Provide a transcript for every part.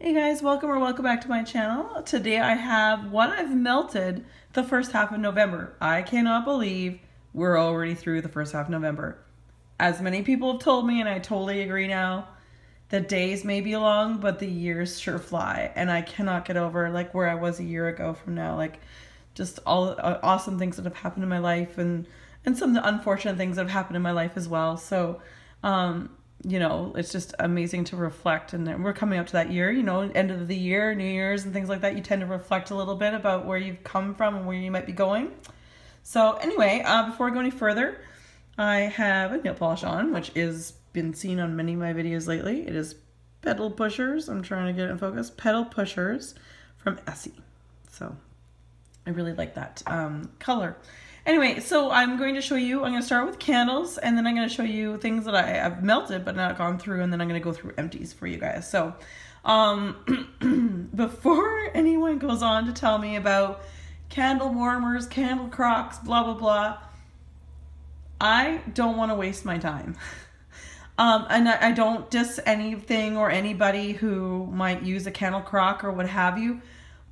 Hey guys, welcome back to my channel. Today I have what I've melted the first half of November. I cannot believe we're already through the first half of November. As many people have told me, and I totally agree now, the days may be long, but the years sure fly. And I cannot get over like where I was a year ago from now. Like just all awesome things that have happened in my life and some unfortunate things that have happened in my life as well. So, you know, it's just amazing to reflect, and we're coming up to that year, you know, end of the year, New Year's and things like that. You tend to reflect a little bit about where you've come from and where you might be going. So anyway, before I go any further, I have a nail polish on, which is been seen on many of my videos lately. It is Pedal Pushers. I'm trying to get it in focus. Pedal Pushers from Essie. So I really like that color. Anyway, so I'm going to show you, I'm going to start with candles, and then I'm going to show you things that I've melted but not gone through, and then I'm going to go through empties for you guys. So before anyone goes on to tell me about candle warmers, candle crocks, blah, blah, blah, I don't want to waste my time. And I don't diss anything or anybody who might use a candle crock or what have you,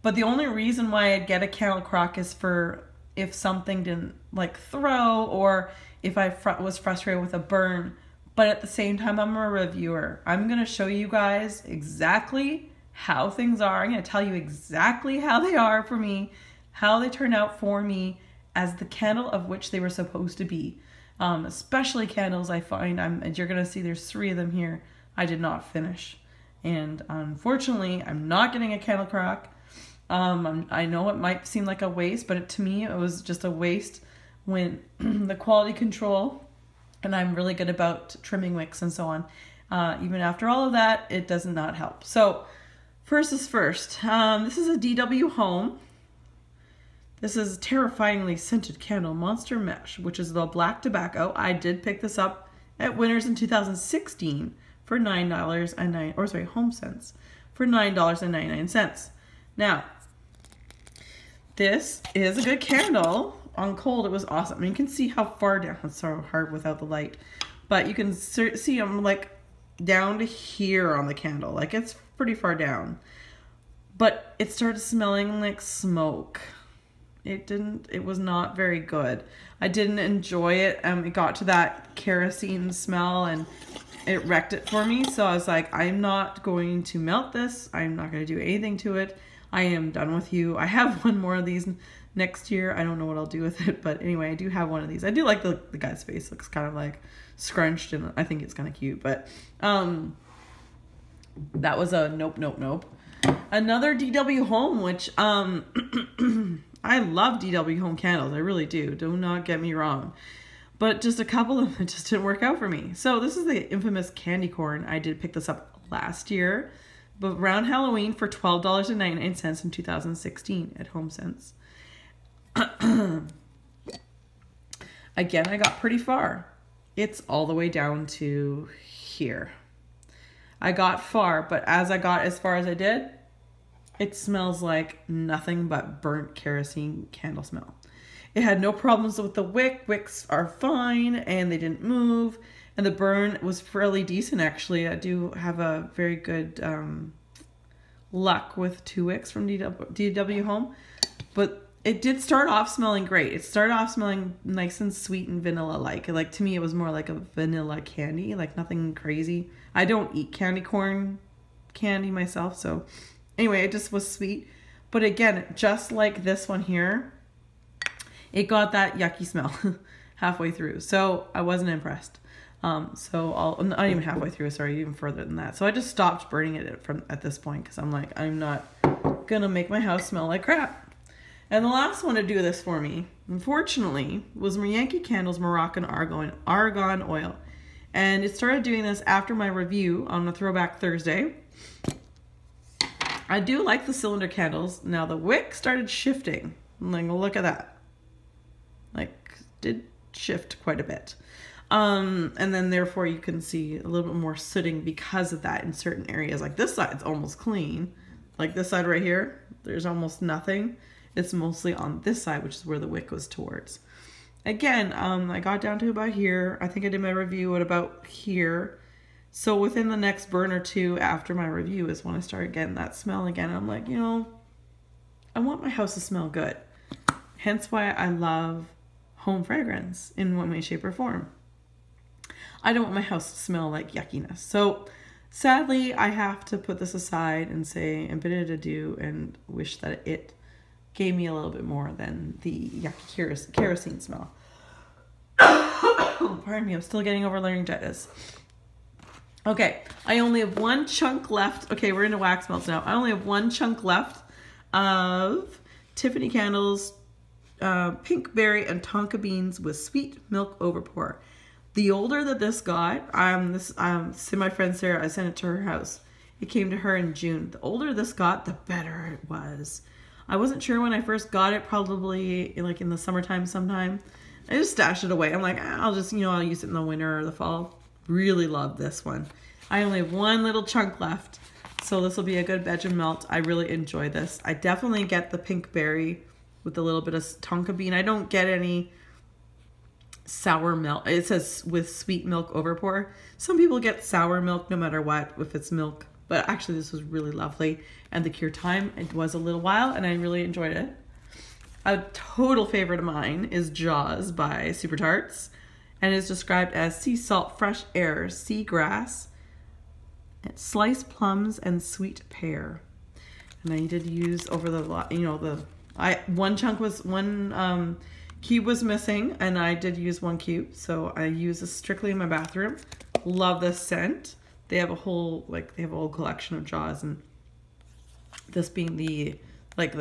but the only reason why I'd get a candle crock is for if something didn't like throw, or if I was frustrated with a burn. But at the same time, I'm a reviewer. I'm going to show you guys exactly how things are. I'm going to tell you exactly how they are for me, how they turn out for me as the candle of which they were supposed to be. Especially candles I find, and you're going to see there's 3 of them here, I did not finish. And unfortunately, I'm not getting a candle crock. I know it might seem like a waste, but to me, it was just a waste when the quality control, and I'm really good about trimming wicks and so on. Even after all of that, it does not help. So first is first. This is a DW Home. This is Terrifyingly Scented Candle Monster Mesh, which is the black tobacco. I did pick this up at Winners in 2016 for HomeSense for $9.99. Now, this is a good candle. On cold, it was awesome. I mean, you can see how far down. It's so hard without the light. But you can see I'm like down to here on the candle. Like it's pretty far down. But it started smelling like smoke. It was not very good. I didn't enjoy it. It got to that kerosene smell and it wrecked it for me. So I was like, I'm not going to melt this. I'm not going to do anything to it. I am done with you. I have one more of these next year. I don't know what I'll do with it, but anyway, I do have one of these. I do like the guy's face. Looks kind of like scrunched, and I think it's kind of cute, but that was a nope, nope, nope. Another DW Home, which I love DW Home candles. I really do. Do not get me wrong. But just a couple of them just didn't work out for me. So this is the infamous candy corn. I did pick this up last year, but around Halloween for $12.99 in 2016 at HomeSense. Again, I got pretty far. It's all the way down to here. I got far, but as I got as far as I did, it smells like nothing but burnt kerosene candle smell. It had no problems with the wick. Wicks are fine and they didn't move. And the burn was fairly decent, actually. I do have a very good luck with 2 wicks from DW Home. But it did start off smelling great. It started off smelling nice and sweet and vanilla-like. Like, to me, it was more like a vanilla candy, like nothing crazy. I don't eat candy corn candy myself, so anyway, it just was sweet. But again, just like this one here, it got that yucky smell halfway through. So I wasn't impressed. Not even halfway through, sorry, even further than that. So I just stopped burning it at this point because I'm like, I'm not gonna make my house smell like crap. And the last one to do this for me, unfortunately, was Yankee Candles Moroccan Argan Oil. And it started doing this after my review on the Throwback Thursday. I do like the cylinder candles. Now the wick started shifting. Like, look at that. Like, did shift quite a bit. And then therefore you can see a little bit more sooting because of that in certain areas. Like this side's almost clean. Like this side right here, there's almost nothing. It's mostly on this side, which is where the wick was towards. Again, I got down to about here. I think I did my review at about here. So within the next burn or two after my review is when I started getting that smell again. I'm like, you know, I want my house to smell good. Hence why I love home fragrance in one way, shape, or form. I don't want my house to smell like yuckiness. So sadly, I have to put this aside and say a bit of adieu and wish that it gave me a little bit more than the yucky kerosene smell. Pardon me, I'm still getting over laryngitis. Okay, I only have one chunk left. Okay, we're into wax melts now. I only have one chunk left of Tiffany Candles pink berry and tonka beans with sweet milk overpour. The older that this got, see my friend Sarah, I sent it to her house. It came to her in June. The older this got, the better it was. I wasn't sure when I first got it, probably like in the summertime sometime. I just stashed it away. I'm like, I'll just, you know, I'll use it in the winter or the fall. Really love this one. I only have one little chunk left, so this will be a good veg melt. I really enjoy this. I definitely get the pink berry with a little bit of tonka bean. I don't get any sour milk. It says with sweet milk overpour. Some people get sour milk no matter what, if it's milk. But actually this was really lovely. And the cure time, it was a little while and I really enjoyed it. A total favorite of mine is Jaws by Super Tarts. And it's described as sea salt, fresh air, sea grass, sliced plums, and sweet pear. And I did use over the, you know, one cube was missing, and I did use one cube, so I use this strictly in my bathroom. Love this scent. They have a whole collection of Jaws, and this being the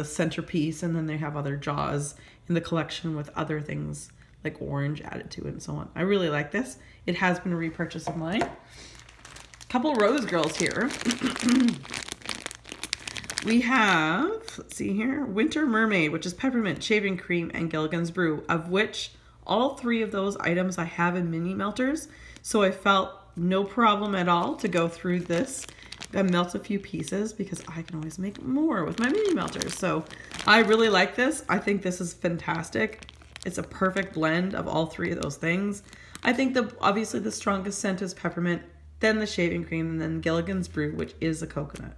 centerpiece, and then they have other Jaws in the collection with other things like orange added to it and so on. I really like this. It has been a repurchase of mine. Couple Rose Girls here. We have, let's see here, Winter Mermaid, which is peppermint, shaving cream, and Gilligan's Brew, of which all three of those items I have in mini melters. So I felt no problem at all to go through this and melt a few pieces because I can always make more with my mini melters. So I really like this. I think this is fantastic. It's a perfect blend of all three of those things. I think obviously the strongest scent is peppermint, then the shaving cream, and then Gilligan's Brew, which is a coconut.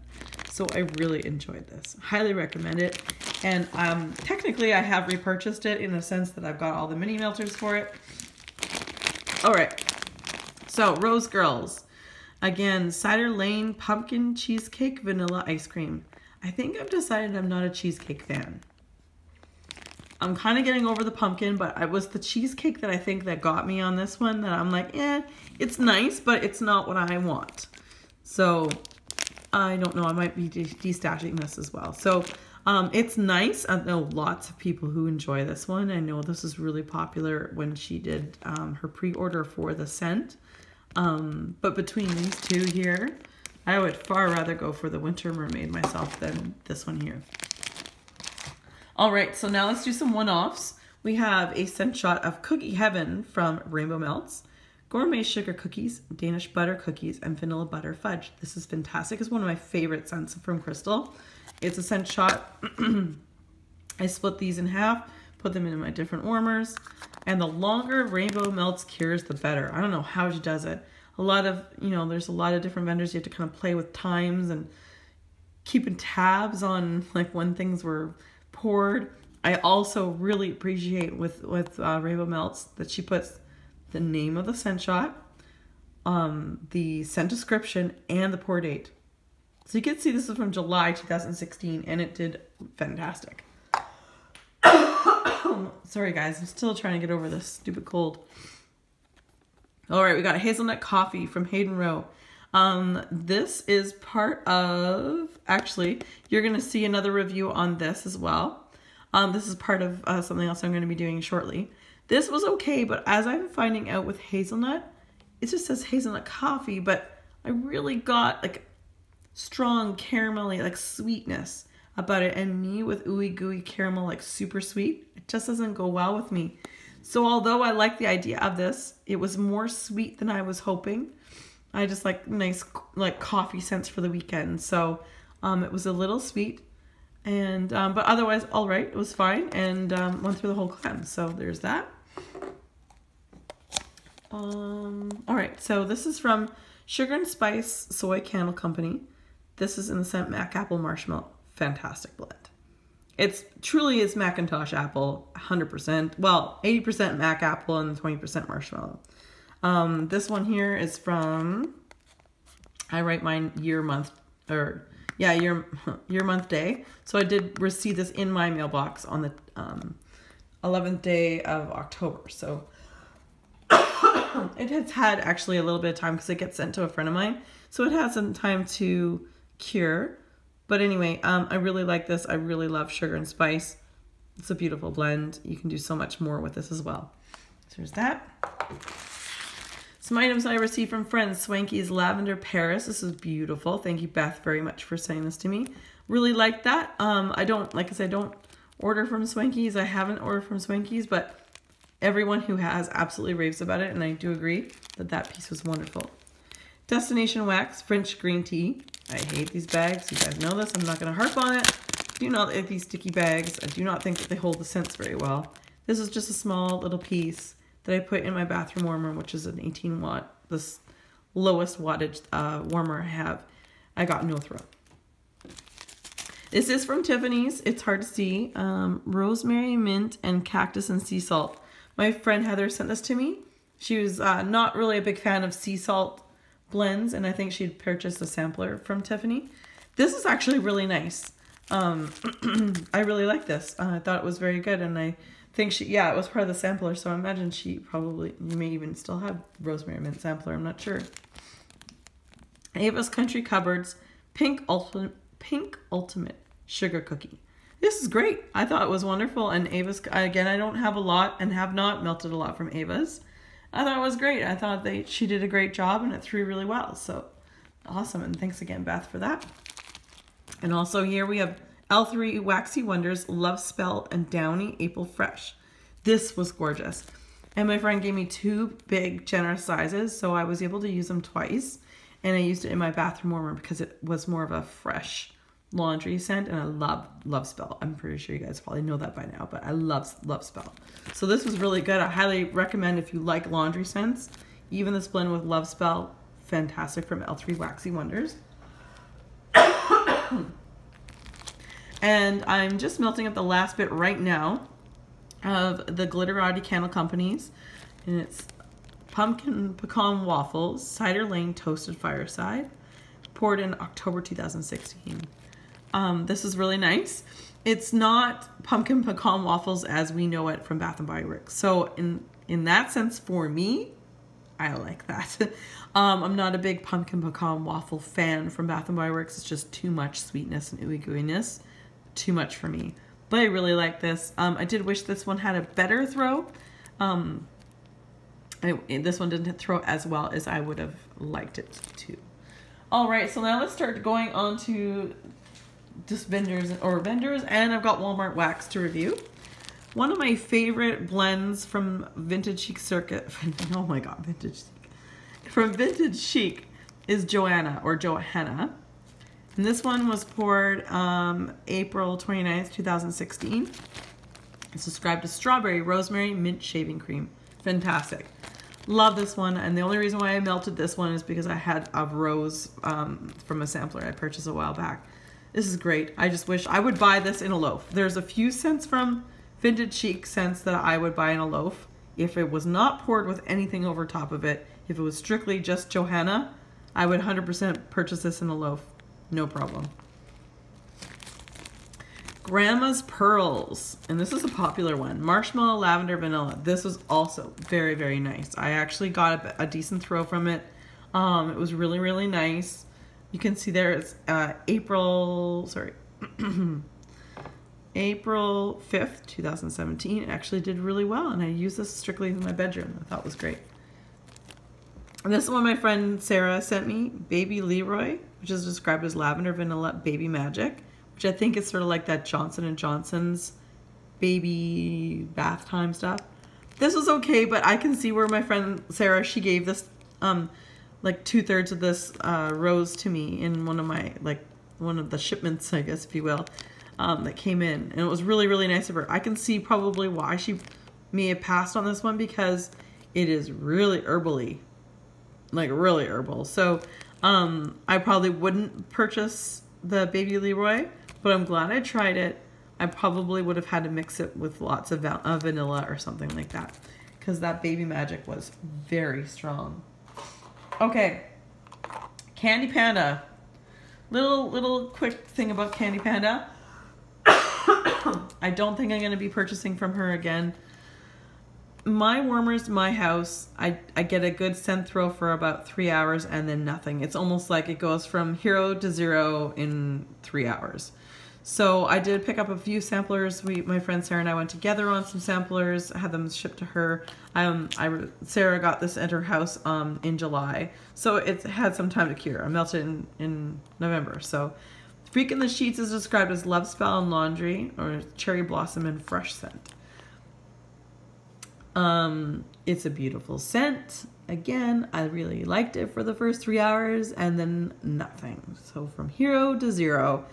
So I really enjoyed this. Highly recommend it. And technically I have repurchased it in the sense that I've got all the mini melters for it. All right. So Rose Girls. Again, Cider Lane Pumpkin Cheesecake Vanilla Ice Cream. I think I've decided I'm not a cheesecake fan. I'm kind of getting over the pumpkin, but it was the cheesecake that I think that got me on this one, that I'm like, it's nice, but it's not what I want. So I don't know, I might be destashing this as well. So it's nice. I know lots of people who enjoy this one. I know this is really popular when she did her pre-order for the scent. But between these two here, I would far rather go for the Winter Mermaid myself than this one here. All right, so now let's do some one-offs. We have a scent shot of Cookie Heaven from Rainbow Melts, gourmet sugar cookies, Danish butter cookies, and vanilla butter fudge. This is fantastic. It's one of my favorite scents from Crystal. It's a scent shot. I split these in half, put them in my different warmers, and the longer Rainbow Melts cures, the better. I don't know how she does it. A lot of, you know, there's a lot of different vendors. You have to kind of play with times and keeping tabs on like when things were poured. I also really appreciate with Rainbow Melts that she puts the name of the scent shot, the scent description, and the pour date. So you can see this is from July 2016, and it did fantastic. Sorry guys, I'm still trying to get over this stupid cold. All right, we got Hazelnut Coffee from Haydn Row. This is part of, actually, you're going to see another review on this as well. This is part of something else I'm going to be doing shortly. This was okay, but as I'm finding out with hazelnut, it just says hazelnut coffee, but I really got like strong caramelly, like sweetness about it. And me with ooey gooey caramel, like super sweet, it just doesn't go well with me. So although I like the idea of this, it was more sweet than I was hoping. I just like nice like coffee scents for the weekend. So it was a little sweet, and but otherwise all right, it was fine, and went through the whole cleanse. So there's that. All right, so this is from Sugar and Spice Soy Candle Company. This is in the scent Mac Apple Marshmallow. Fantastic blend. It's truly is Macintosh apple, 100%. Well, 80% Mac apple and 20% marshmallow. This one here is from, I write mine year, month, or yeah, year, month, day. So I did receive this in my mailbox on the 11th day of October. So it has had actually a little bit of time because it gets sent to a friend of mine. So it has some time to cure. But anyway, I really like this. I really love Sugar and Spice. It's a beautiful blend. You can do so much more with this as well. So there's that. Some items I received from friends. Swanky's Lavender Paris. This is beautiful. Thank you, Beth, very much for sending this to me. Really like that. I don't, like I said, don't order from Swanky's. I haven't ordered from Swanky's, but everyone who has absolutely raves about it, and I do agree that that piece was wonderful. Destination Wax French Green Tea. I hate these bags. You guys know this. I'm not going to harp on it. Do not like these sticky bags. I do not think that they hold the scents very well. This is just a small little piece that I put in my bathroom warmer, which is an 18 watt, this lowest wattage warmer I have. I got no throw. This is from Tiffanys. It's hard to see. Rosemary, mint, and cactus and sea salt. My friend Heather sent this to me. She was not really a big fan of sea salt blends, and I think she'd purchased a sampler from Tiffany. This is actually really nice. I really like this. I thought it was very good, and I think she, yeah, it was part of the sampler, so I imagine she probably, you may even still have rosemary mint sampler, I'm not sure. Ava's Country Cupboards Pink Ultimate Sugar Cookie. This is great. I thought it was wonderful, and Ava's, again, I don't have a lot and have not melted a lot from Ava's. I thought it was great. I thought she did a great job, and it threw really well, so awesome, and thanks again, Beth, for that. And also here we have L3 Waxy Wonders Love Spell and Downy April Fresh. This was gorgeous. And my friend gave me two big generous sizes, so I was able to use them twice. And I used it in my bathroom warmer because it was more of a fresh laundry scent, and I love Love Spell. I'm pretty sure you guys probably know that by now, but I love Love Spell. So this was really good. I highly recommend if you like laundry scents. Even this blend with Love Spell, fantastic, from L3 Waxy Wonders. And I'm just melting up the last bit right now of the Glitterati Candle Companies, and it's Pumpkin Pecan Waffles Cider Lane Toasted Fireside, poured in October 2016. This is really nice. It's not pumpkin pecan waffles as we know it from Bath & Body Works. So in that sense, for me, I like that. I'm not a big pumpkin pecan waffle fan from Bath & Body Works. It's just too much sweetness and ooey gooiness. Too much for me. But I really like this. I did wish this one had a better throw. This one didn't throw as well as I would have liked it to. Alright, so now let's start going on to just vendors, and I've got Walmart wax to review. One of my favorite blends from Vintage Chic Circuit, oh my god, Vintage Chic. From Vintage Chic is Johanna. And this one was poured April 29th, 2016. It's described as strawberry, rosemary, mint shaving cream. Fantastic. Love this one, and the only reason why I melted this one is because I had a rose from a sampler I purchased a while back. This is great. I just wish I would buy this in a loaf. There's a few scents from Vintage Chic scents that I would buy in a loaf if it was not poured with anything over top of it. If it was strictly just Johanna, I would 100% purchase this in a loaf. No problem. Grandma's Pearls, and this is a popular one. Marshmallow, lavender, vanilla. This was also very, very nice. I actually got a decent throw from it. It was really, really nice. You can see there it's April 5th, 2017. It actually did really well, and I used this strictly in my bedroom. I thought it was great. And this one my friend Sarah sent me, Baby Leroy, which is described as lavender, vanilla, baby magic, which I think is sort of like that Johnson & Johnson's baby bath time stuff. This was okay, but I can see where my friend Sarah, she gave this like 2/3 of this rose to me in one of the shipments, I guess, if you will, that came in, and it was really, really nice of her. I can see probably why she may have passed on this one, because it is really herbally. like really herbal. So I probably wouldn't purchase the Baby Leroy, but I'm glad I tried it. I probably would have had to mix it with lots of vanilla or something like that, because that Baby Magic was very strong. Okay, Candy Panda. Little quick thing about Candy Panda. I don't think I'm going to be purchasing from her again. My warmers, my house, I get a good scent throw for about 3 hours and then nothing. It's almost like it goes from hero to zero in 3 hours. So I did pick up a few samplers. My friend Sarah and I went together on some samplers. I had them shipped to her. Sarah got this at her house in July. So it had some time to cure. I melted in November. So Freak in the Sheets is described as Love Spell and Laundry, or Cherry Blossom and Fresh Scent. It's a beautiful scent. Again, I really liked it for the first 3 hours and then nothing. So from hero to zero.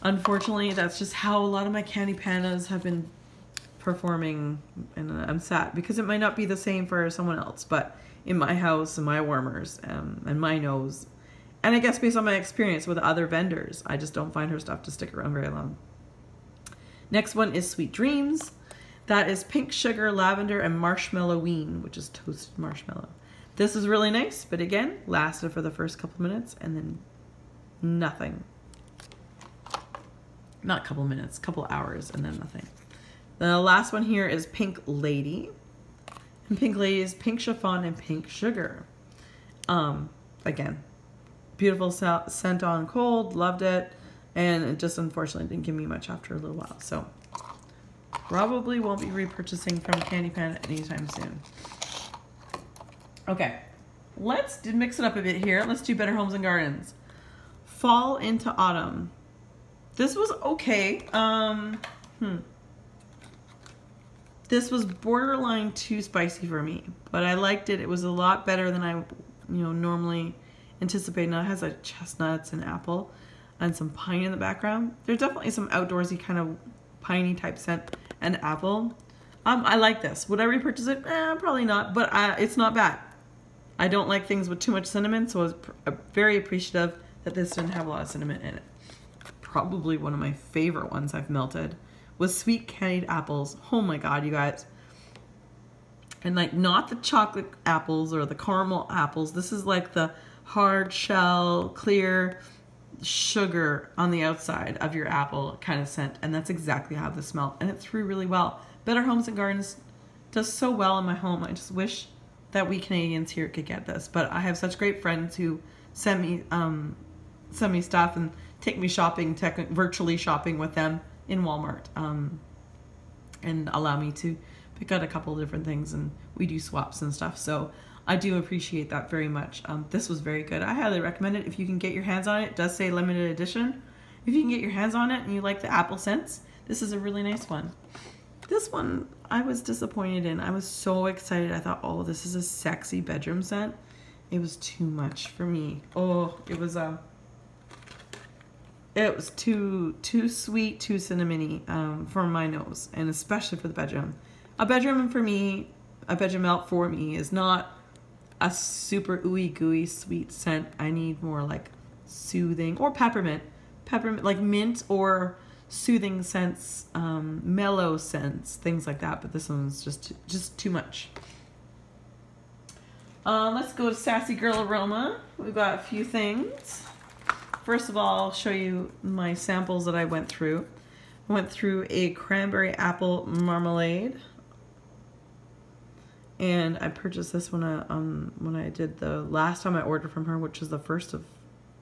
Unfortunately, that's just how a lot of my Candy Pandas have been performing, and I'm sad because it might not be the same for someone else, but in my house and my warmers and my nose, and I guess based on my experience with other vendors, I just don't find her stuff to stick around very long. Next one is Sweet Dreams. That is pink sugar, lavender, and marshmallowine, which is toasted marshmallow. This is really nice, but again, lasted for the first couple minutes and then nothing. Not a couple minutes, couple hours, and then nothing. The last one here is Pink Lady. And Pink Lady is pink chiffon and pink sugar. Again, beautiful scent on cold, loved it. And it just unfortunately didn't give me much after a little while. So probably won't be repurchasing from Candy Panda anytime soon. Okay, let's mix it up a bit here. Let's do Better Homes and Gardens. Fall into Autumn. This was okay. This was borderline too spicy for me, but I liked it. It was a lot better than I, normally anticipate. Now it has like chestnuts and apple and some pine in the background. There's definitely some outdoorsy kind of piney type scent and apple. I like this. Would I repurchase it? Probably not, but it's not bad. I don't like things with too much cinnamon, so I was very appreciative that this didn't have a lot of cinnamon in it. Probably one of my favorite ones I've melted was Sweet Candied Apples. Oh my god, you guys. And like, not the chocolate apples or the caramel apples. This is like the hard shell, clear sugar on the outside of your apple kind of scent. And that's exactly how this smelled. And it threw really well. Better Homes and Gardens does so well in my home. I just wish that we Canadians here could get this. But I have such great friends who send me stuff and take me shopping, virtually shopping with them in Walmart, and allow me to pick out a couple of different things, and we do swaps and stuff. So I do appreciate that very much. This was very good. I highly recommend it if you can get your hands on it. It does say limited edition. If you can get your hands on it and you like the apple scents, this is a really nice one. This one I was disappointed in. I was so excited. I thought, oh, this is a sexy bedroom scent. It was too much for me. Oh, it was too sweet, too cinnamony for my nose, and especially for the bedroom. A bedroom melt for me is not a super ooey gooey sweet scent. I need more like soothing, or peppermint, like mint or soothing scents, mellow scents, things like that. But this one's just too much. Let's go to Sassy Girl Aroma. We've got a few things. First of all, I'll show you my samples that I went through. I went through a cranberry apple marmalade, and I purchased this when I did the last time I ordered from her, which was the 1st of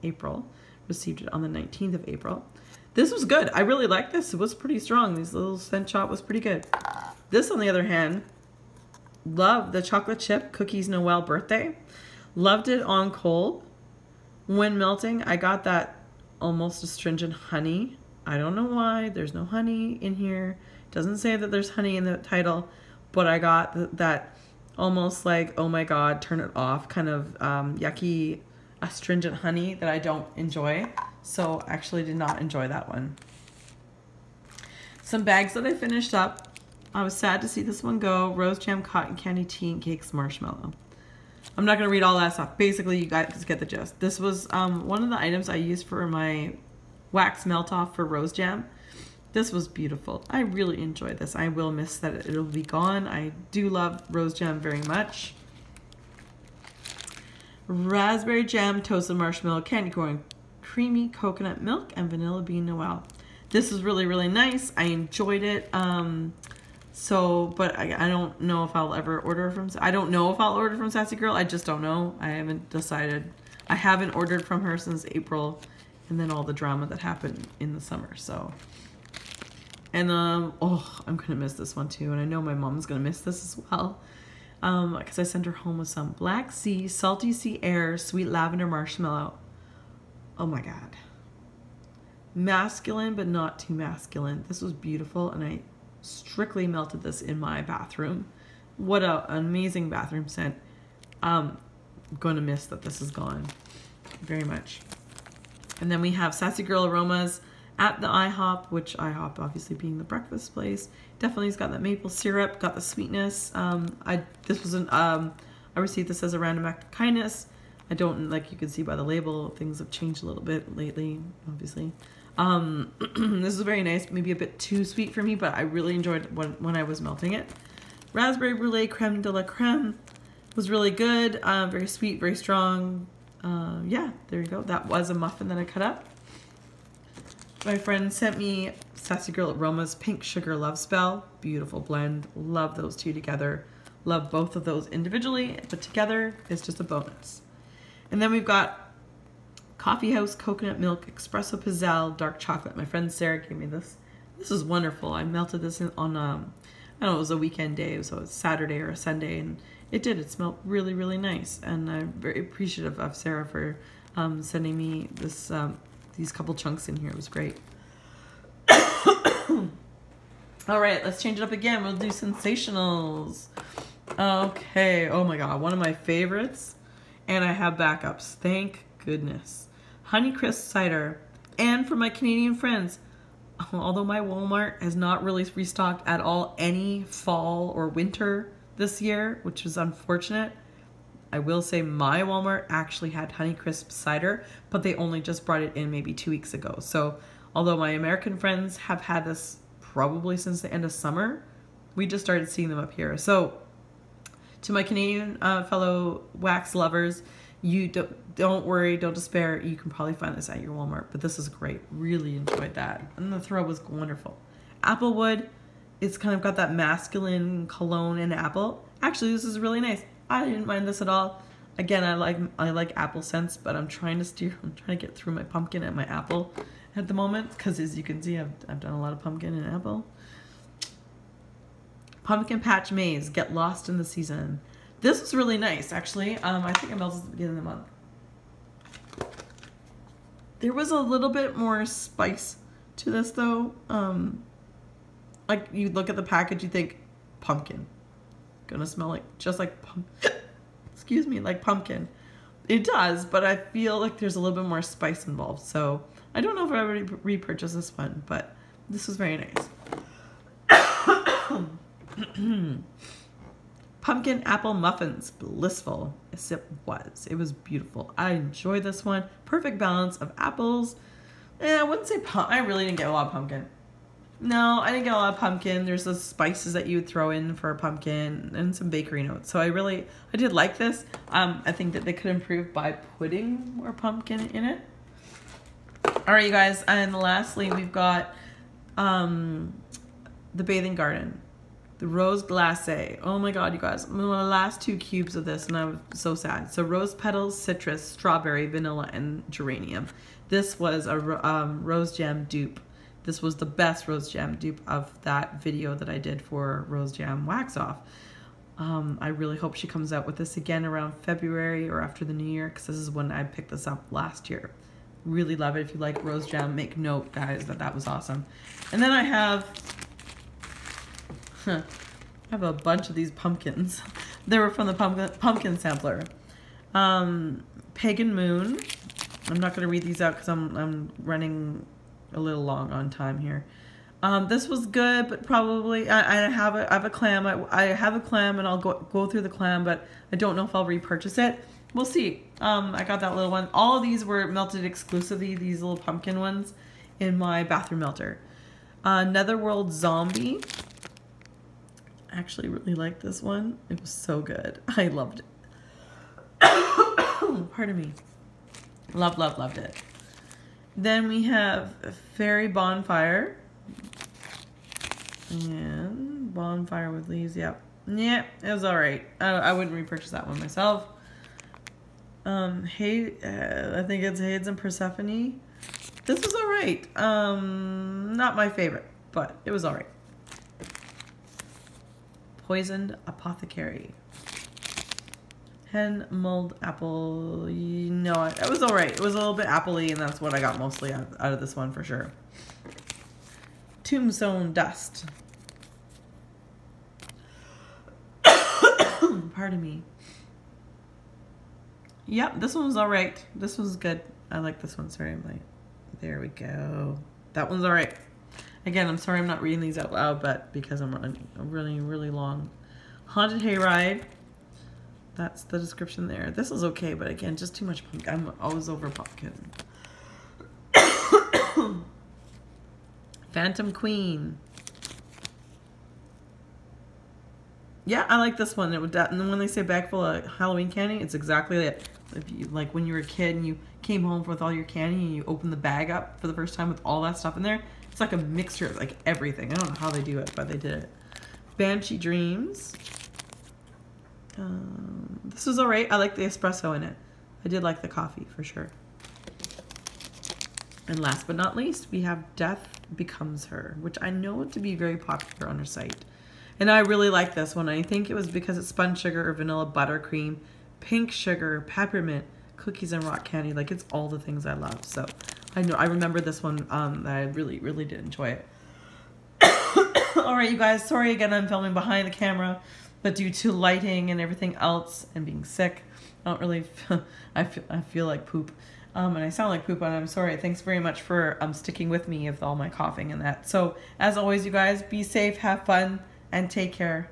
April. Received it on the 19th of April. This was good. I really liked this. It was pretty strong. This little scent shot was pretty good. This, on the other hand, loved the chocolate chip cookies Noel birthday. Loved it on cold. When melting, I got that almost astringent honey. I don't know why. There's no honey in here. Doesn't say that there's honey in the title, but I got that almost like, oh my god, turn it off kind of yucky astringent honey that I don't enjoy. So actually did not enjoy that one. Some bags that I finished up. I was sad to see this one go. Rose Jam Cotton Candy Tea and Cakes Marshmallow. I'm not going to read all that stuff. Basically, you guys get the gist. This was one of the items I used for my wax melt off for Rose Jam. This was beautiful. I really enjoyed this. I will miss that it'll be gone. I do love Rose Jam very much. Raspberry jam, toasted marshmallow, candy corn, creamy coconut milk, and vanilla bean noel. This is really, really nice. I enjoyed it. But I don't know if I'll ever order from, I don't know if I'll order from Sassy Girl. I just don't know. I haven't decided. I haven't ordered from her since April, and then all the drama that happened in the summer, so. And, oh, I'm gonna miss this one too, and I know my mom's gonna miss this as well. Because I sent her home with some Black Sea, Salty Sea Air, Sweet Lavender Marshmallow. Oh my God. Masculine, but not too masculine. This was beautiful, and I strictly melted this in my bathroom. What an amazing bathroom scent. I'm going to miss that this is gone very much. And then we have Sassy Girl Aromas at the IHOP, which IHOP obviously being the breakfast place. Definitely's got that maple syrup, got the sweetness. I received this as a random act of kindness. I don't, like you can see by the label, things have changed a little bit lately, obviously. This is very nice, maybe a bit too sweet for me, but I really enjoyed it when I was melting it. Raspberry Brulee Creme de la Creme was really good, very sweet, very strong. Yeah, there you go. That was a muffin that I cut up. My friend sent me Sassy Girl Aromas Pink Sugar Love Spell. Beautiful blend. Love those two together. Love both of those individually, but together is just a bonus. And then we've got Coffee House Coconut Milk Espresso Pizzelle Dark Chocolate. My friend Sarah gave me this. This is wonderful. I melted this on, I don't know, it was a weekend day, so it's Saturday or a Sunday, and it smelled really, really nice. And I'm very appreciative of Sarah for sending me this, these couple chunks in here. It was great. All right, let's change it up again. We'll do Sensationals. Okay, oh my God, one of my favorites. And I have backups, thank goodness. Honeycrisp Cider. And for my Canadian friends, although my Walmart has not really restocked at all any fall or winter this year, which is unfortunate, I will say my Walmart actually had Honeycrisp Cider, but they only just brought it in maybe 2 weeks ago. So although my American friends have had this probably since the end of summer, we just started seeing them up here. So to my Canadian fellow wax lovers, you don't worry, don't despair. You can probably find this at your Walmart, but this is great. Really enjoyed that. And the throw was wonderful. Applewood, it's kind of got that masculine cologne and apple. Actually, this is really nice. I didn't mind this at all. Again, I like apple scents, but I'm trying to get through my pumpkin and my apple at the moment, because as you can see, I've done a lot of pumpkin and apple. Pumpkin Patch Maze, Get Lost in the Season. This was really nice, actually. I think it melted at the beginning of the month. There was a little bit more spice to this, though. Like, you look at the package, you think, pumpkin. Gonna smell like, just like, excuse me, like pumpkin. It does, but I feel like there's a little bit more spice involved. So, I don't know if I already repurchased this one, but this was very nice. Pumpkin Apple Muffins, blissful. Yes, it was. It was beautiful. I enjoyed this one. Perfect balance of apples. I wouldn't say I really didn't get a lot of pumpkin. No, I didn't get a lot of pumpkin. There's those spices that you would throw in for a pumpkin and some bakery notes. So I did like this. I think that they could improve by putting more pumpkin in it. All right, you guys. And lastly, we've got the Bathing Garden. The Rose Glacé. Oh my God, you guys. I'm on the last 2 cubes of this and I was so sad. So rose petals, citrus, strawberry, vanilla, and geranium. This was a rose jam dupe. This was the best rose jam dupe of that video that I did for Rose Jam Wax Off. I really hope she comes out with this again around February or after the new year, because this is when I picked this up last year. Really love it. If you like Rose Jam, make note, guys, that was awesome. And then I have a bunch of these pumpkins. They were from the pumpkin sampler. Pagan Moon. I'm not going to read these out because I'm running a little long on time here. This was good, but probably I have a clam. I have a clam, and I'll go through the clam, but I don't know if I'll repurchase it. We'll see. I got that little one. All of these were melted exclusively, these little pumpkin ones, in my bathroom melter. Netherworld Zombie. I actually really liked this one. It was so good. I loved it. Pardon me. Loved it. Then we have Fairy Bonfire. And Bonfire with Leaves, yep. Yeah, it was alright. I wouldn't repurchase that one myself. I think it's Haydn and Persephone. This was alright. Not my favorite, but it was alright. Poisoned Apothecary. Hen Mulled Apple. No, it was alright. It was a little bit appley, and that's what I got mostly out of this one for sure. Tombstone Dust. Pardon me. Yep, this one was alright. This was good. I like this one. Sorry, I'm late. There we go. That one's alright. Again, I'm sorry I'm not reading these out loud, but because I'm running really long. Haunted Hayride. That's the description there. This is okay, but again, just too much pumpkin. I'm always over pumpkin. Phantom Queen. Yeah, I like this one. It would, and when they say bag full of Halloween candy, it's exactly it. If you, like when you were a kid and you came home with all your candy and you opened the bag up for the first time with all that stuff in there, it's like a mixture of like everything. I don't know how they do it, but they did it. Banshee Dreams. This was alright. I like the espresso in it. I did like the coffee for sure. And last but not least, we have Death Becomes Her, which I know to be very popular on her site. And I really like this one. I think it was because it's spun sugar or vanilla buttercream, pink sugar, peppermint, cookies, and rock candy. Like, it's all the things I love. So I remember this one. I really did enjoy it. All right, you guys. Sorry again, I'm filming behind the camera, but due to lighting and everything else and being sick, I don't really. I feel like poop. And I sound like poop, and I'm sorry. Thanks very much for sticking with me with all my coughing and that. So, as always, you guys, be safe, have fun, and take care.